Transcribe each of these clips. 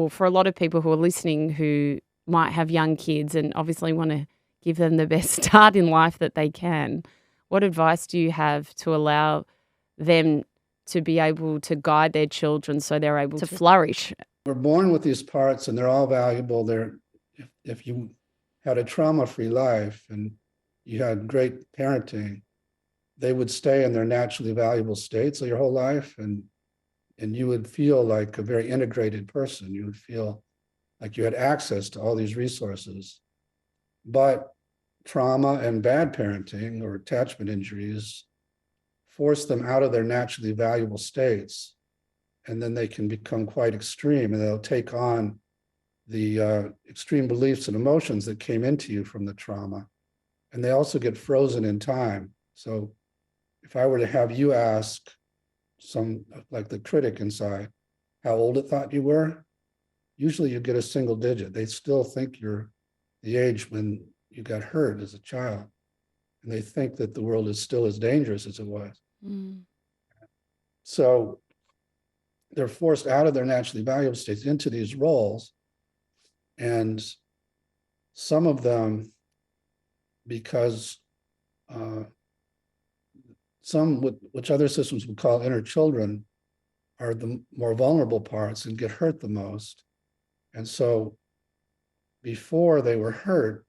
well, for a lot of people who are listening who might have young kids and obviously want to give them the best start in life that they can, what advice do you have to allow them to be able to guide their children so they're able to flourish? We're born with these parts and they're all valuable. If you had a trauma-free life and you had great parenting, they would stay in their naturally valuable states your whole life, and you would feel like a very integrated person. You would feel like you had access to all these resources. But trauma and bad parenting or attachment injuries force them out of their naturally valuable states, and then they can become quite extreme, and they'll take on the extreme beliefs and emotions that came into you from the trauma. And they also get frozen in time. So if I were to have you ask some, like the critic inside, how old it thought you were, usually you get a single digit. They still think you're the age when you got hurt as a child. And they think that the world is still as dangerous as it was. Mm. So they're forced out of their naturally valuable states into these roles. And some of them, because some, which other systems would call inner children, are the more vulnerable parts and get hurt the most. And so before they were hurt,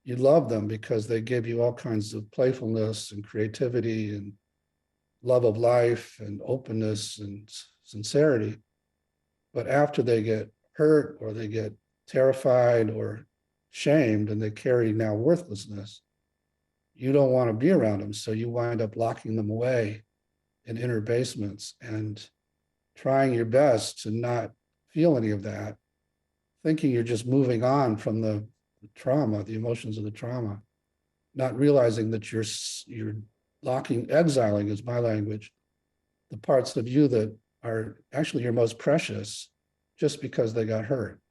you loved them because they gave you all kinds of playfulness and creativity and love of life and openness and sincerity. But after they get hurt or they get terrified or shamed and they carry now worthlessness, you don't want to be around them. So you wind up locking them away in inner basements and trying your best to not feel any of that, thinking you're just moving on from the trauma, the emotions of the trauma, not realizing that you're exiling is my language, the parts of you that are actually your most precious just because they got hurt.